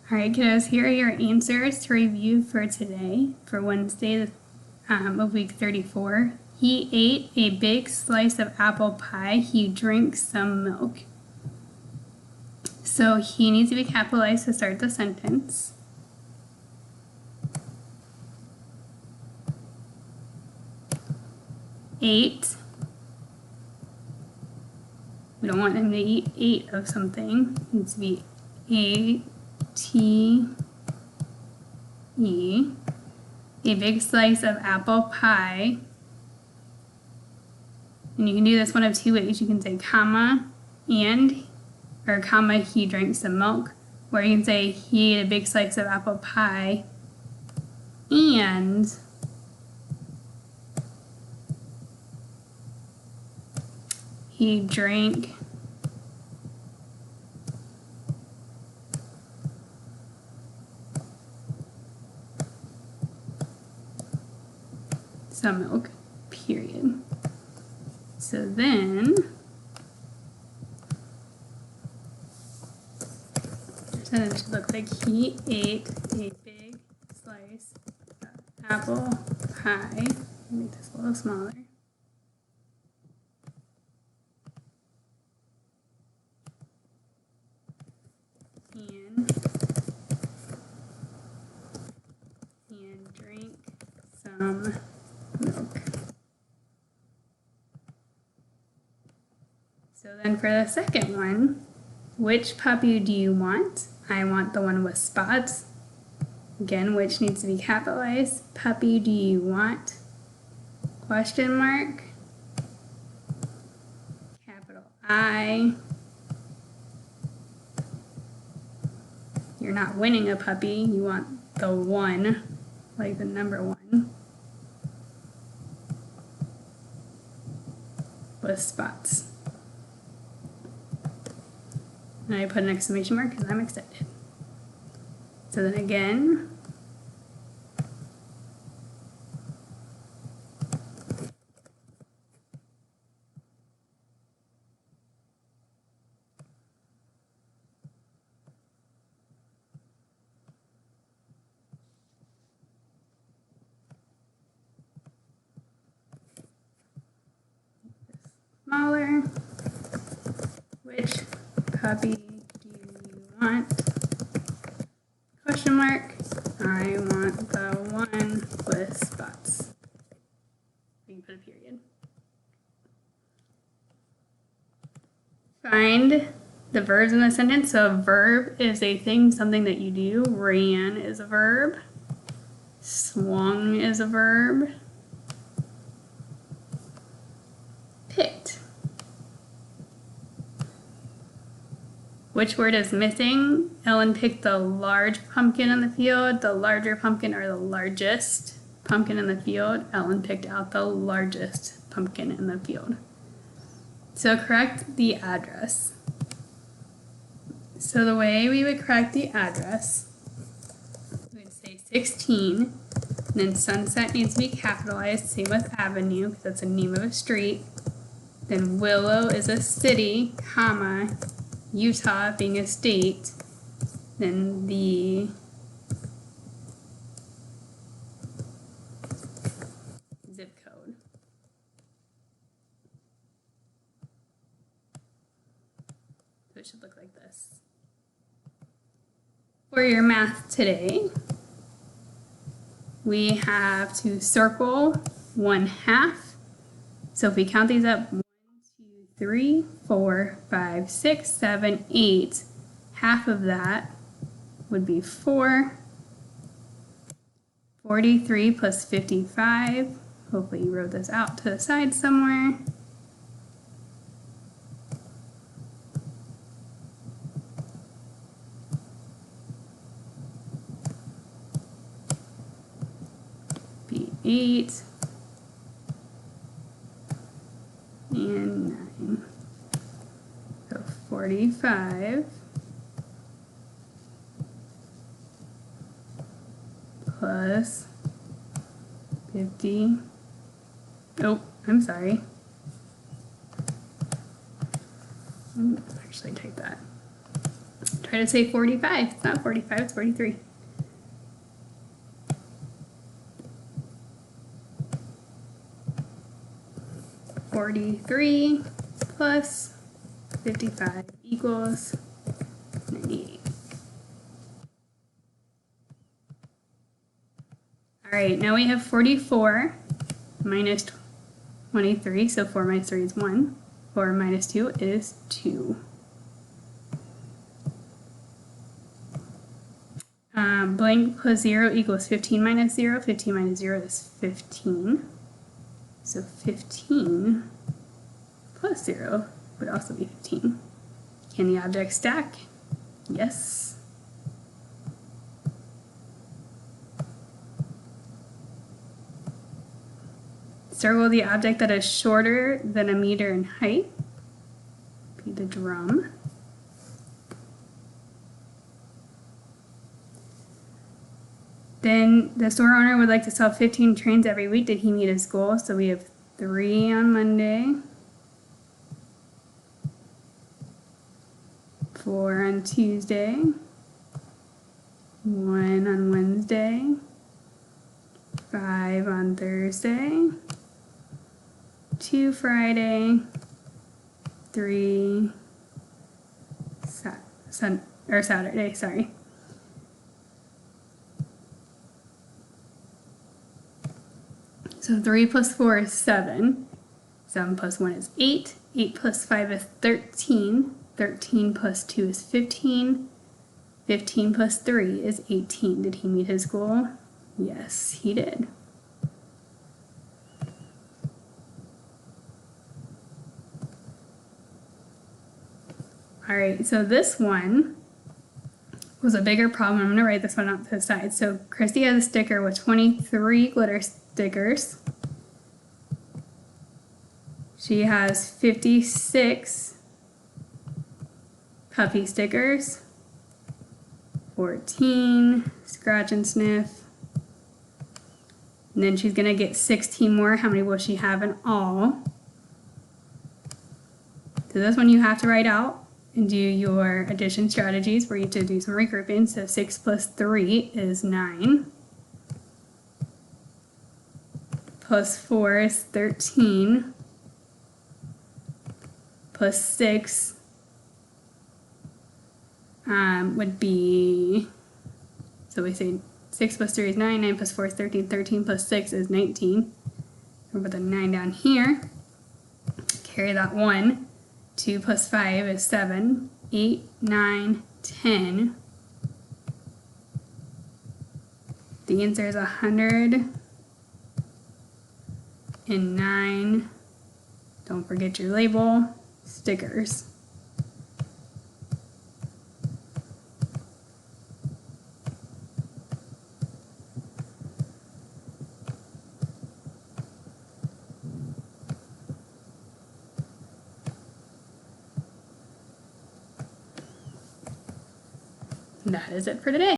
All right, kiddos, here are your answers to review for today, for Wednesday of week 34. He ate a big slice of apple pie. He drank some milk. So he needs to be capitalized to start the sentence. Ate. We don't want him to eat 8 of something. It needs to be A-T-E. A big slice of apple pie. And you can do this one of two ways. You can say comma and, or comma, he drank some milk. Or you can say he ate a big slice of apple pie and he drank some milk, period. So then, the sentence should look like he ate a big slice of apple pie. Make this a little smaller. And drink some milk. So then for the second one, which puppy do you want? I want the one with spots. Again, which needs to be capitalized. Puppy do you want? Question mark. Capital I. You're not winning a puppy. You want the one, like the number 1. With spots. And I put an exclamation mark because I'm excited. So then again, smaller. Which puppy do you want? Question mark. I want the one with spots. You can put a period. Find the verbs in the sentence. So a verb is a thing, something that you do. Ran is a verb. Swung is a verb. Picked. Which word is missing? Ellen picked the large pumpkin in the field, the larger pumpkin, or the largest pumpkin in the field. Ellen picked out the largest pumpkin in the field. So correct the address. So the way we would correct the address, we would say 16, and then Sunset needs to be capitalized, same with Avenue, because that's the name of a street. Then Willow is a city, comma, Utah being a state, then the zip code. So it should look like this. For your math today, we have to circle 1/2. So if we count these up, 3, 4, 5, 6, 7, 8. Half of that would be 4. 43 plus 55. Hopefully you wrote this out to the side somewhere. Be 8. And 9. So 45 plus 50. Oh, I'm sorry. Actually take that. Try to say 45. It's not 45, it's 43. $43 plus 55 equals 98. All right, now we have 44 minus 23, so 4 minus 3 is 1. 4 minus 2 is 2. Blank plus 0 equals 15 minus 0. 15 minus 0 is 15. So 15 plus 0 would also be 15. Can the objects stack? Yes. Circle the object that is shorter than a meter in height. Be the drum. Then the store owner would like to sell 15 trains every week. Did he meet his goal? So we have 3 on Monday, 4 on Tuesday, 1 on Wednesday, 5 on Thursday, 2 Friday, 3 Saturday, sorry. So 3 plus 4 is 7. 7 plus 1 is 8. 8 plus 5 is 13. 13 plus 2 is 15. 15 plus 3 is 18. Did he meet his goal? Yes, he did. All right, so this one was a bigger problem. I'm going to write this one up to the side. So Christy has a sticker with 23 glitter stickers. She has 56 puffy stickers, 14 scratch and sniff, and then she's going to get 16 more. How many will she have in all? So this one you have to write out and do your addition strategies where you have to do some regrouping. So 6 plus 3 is 9. Plus 4 is 13. Plus 6 would be, so we say 6 plus 3 is 9, 9 plus 4 is 13, 13 plus 6 is 19. We'll put the 9 down here. Carry that 1. 2 plus 5 is 7, 8, 9, 10. The answer is 109. Don't forget your label. Stickers. That is it for today.